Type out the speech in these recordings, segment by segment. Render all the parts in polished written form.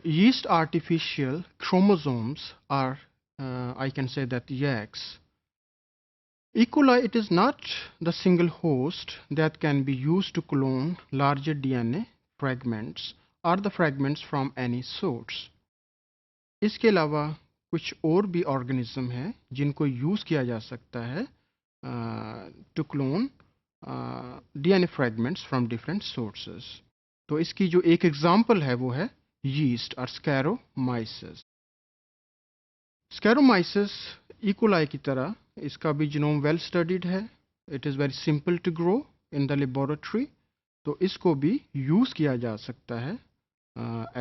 yeast artificial chromosomes are, I can say that yaks. E. coli, it is not the single host that can be used to clone larger DNA fragments or the fragments from any source. इसके अलावा कुछ और भी organism हैं जिनको use किया जा सकता है to clone DNA fragments from different sources. तो इसकी जो एक एग्जांपल है वो है यीस्ट और स्कैरोमाइसिस. स्कैरोमाइसिस ई. कोलाई की तरह इसका भी जीनोम वेल स्टडीड है. It is very simple to grow in the laboratory. तो इसको भी यूज़ किया जा सकता है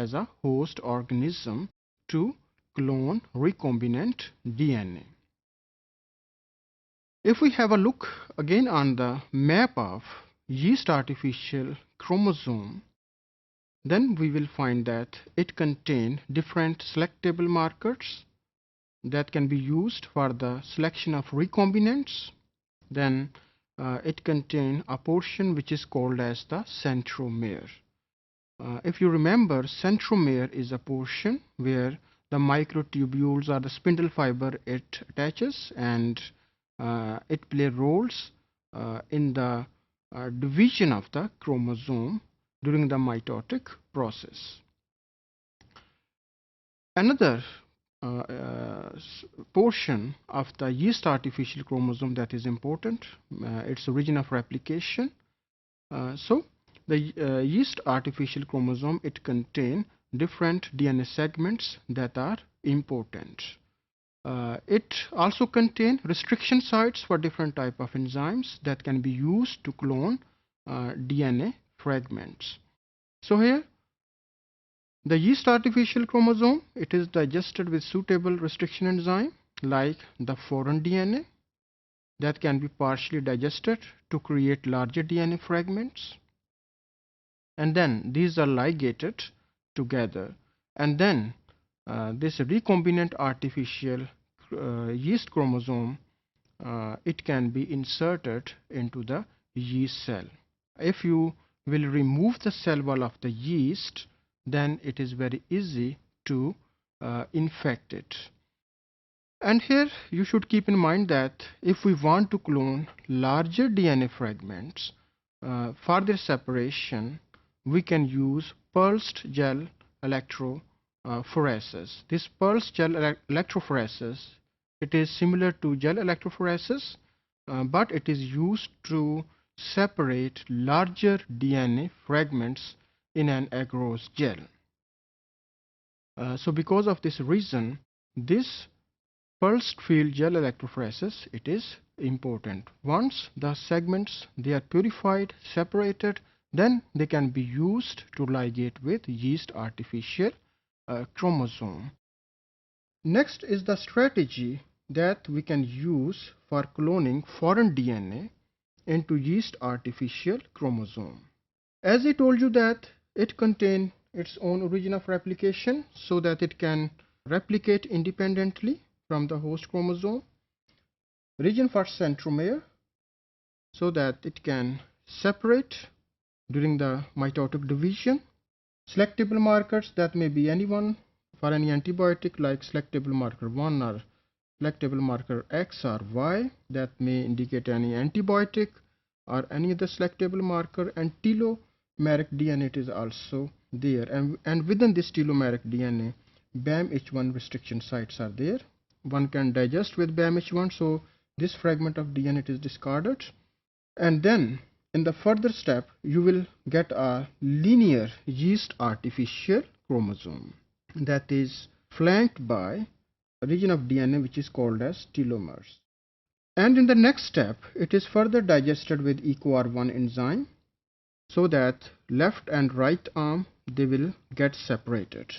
as a host organism to clone recombinant DNA. If we have a look again on the map of yeast artificial chromosome, then we will find that it contains different selectable markers that can be used for the selection of recombinants. Then it contains a portion which is called as the centromere. If you remember, centromere is a portion where the microtubules or the spindle fiber it attaches, and it play roles in the division of the chromosome during the mitotic process. Another portion of the yeast artificial chromosome that is important, its origin of replication. So the yeast artificial chromosome, it contains different DNA segments that are important. It also contains restriction sites for different type of enzymes that can be used to clone DNA fragments. So here, the yeast artificial chromosome, it is digested with suitable restriction enzyme like the foreign DNA that can be partially digested to create larger DNA fragments. And then these are ligated together, and then this recombinant artificial yeast chromosome, it can be inserted into the yeast cell. If you will remove the cell wall of the yeast, then it is very easy to infect it. And here you should keep in mind that if we want to clone larger DNA fragments for their separation, we can use pulsed gel electrophoresis. This pulsed gel electrophoresis, it is similar to gel electrophoresis, but it is used to separate larger DNA fragments in an agarose gel. So because of this reason, this pulsed field gel electrophoresis, it is important. Once the segments, they are purified, separated, then they can be used to ligate with yeast artificial chromosome. Next is the strategy that we can use for cloning foreign DNA into yeast artificial chromosome. As I told you that it contains its own origin of replication so that it can replicate independently from the host chromosome, region for centromere so that it can separate during the mitotic division, selectable markers that may be anyone for any antibiotic like selectable marker 1 or selectable marker X or Y that may indicate any antibiotic or any other selectable marker, and telomeric DNA it is also there, and within this telomeric DNA BAMH1 restriction sites are there. One can digest with BAMH1, so this fragment of DNA it is discarded, and then in the further step you will get a linear yeast artificial chromosome that is flanked by a region of DNA which is called as telomeres. And in the next step it is further digested with EcoR1 enzyme so that left and right arm they will get separated.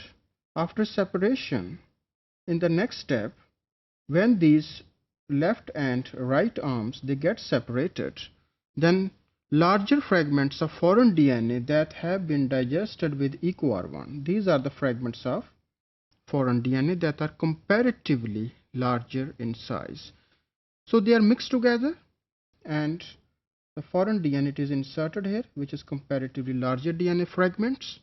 After separation, in the next step, when these left and right arms they get separated, then larger fragments of foreign DNA that have been digested with EcoR1, these are the fragments of foreign DNA that are comparatively larger in size. So they are mixed together and the foreign DNA is inserted here, which is comparatively larger DNA fragments.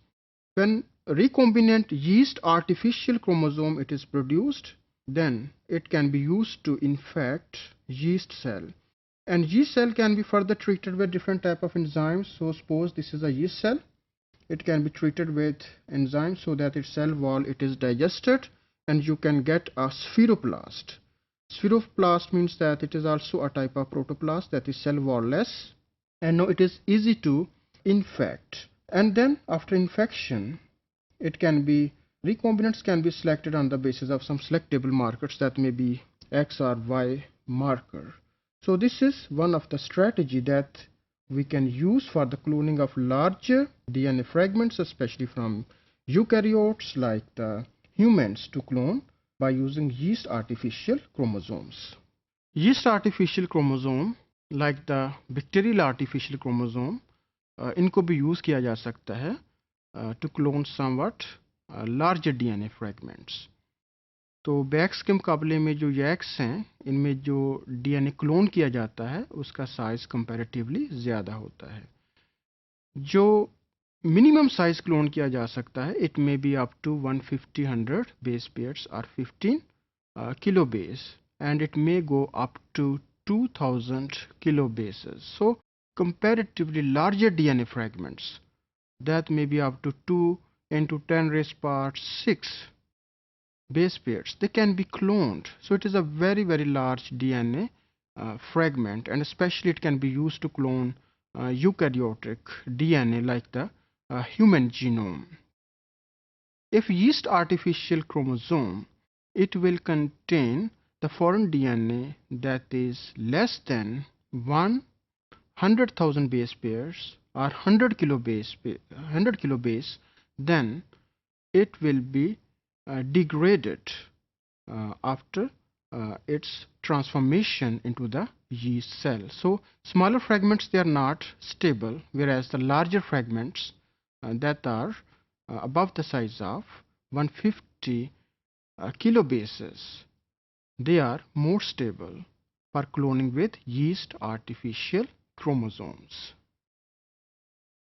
When recombinant yeast artificial chromosome it is produced, then it can be used to infect yeast cell. And yeast cell can be further treated with different type of enzymes. So suppose this is a yeast cell, it can be treated with enzymes so that its cell wall it is digested and you can get a spheroplast. Spheroplast means that it is also a type of protoplast that is cell wall-less, and now it is easy to infect. And then after infection, it can be recombinants can be selected on the basis of some selectable markers that may be X or Y marker. So this is one of the strategy that we can use for the cloning of larger DNA fragments, especially from eukaryotes like the humans, to clone by using yeast artificial chromosomes. Yeast artificial chromosome like the bacterial artificial chromosome इनको भी use किया जा सकता है to clone somewhat larger DNA fragments. तो backs के मुकाबले में जो यैक्स हैं इनमें जो DNA क्लोन किया जाता है उसका साइज़ कंपैरेटिवली ज़्यादा होता है. जो मिनिमम साइज क्लोन किया जा सकता है it may be up to 150 base pairs और 15 kilo base and it may go up to 2000 kilo bases. So comparatively larger DNA fragments that may be up to 2 into 10 raised power 6 base pairs, they can be cloned. So it is a very large DNA fragment, and especially it can be used to clone eukaryotic DNA like the human genome. If yeast artificial chromosome, it will contain the foreign DNA that is less than 100,000 base pairs or 100 kilo base, then it will be degraded after its transformation into the yeast cell. So smaller fragments, they are not stable, whereas the larger fragments that are above the size of 150 kilobases, they are more stable for cloning with yeast artificial chromosomes.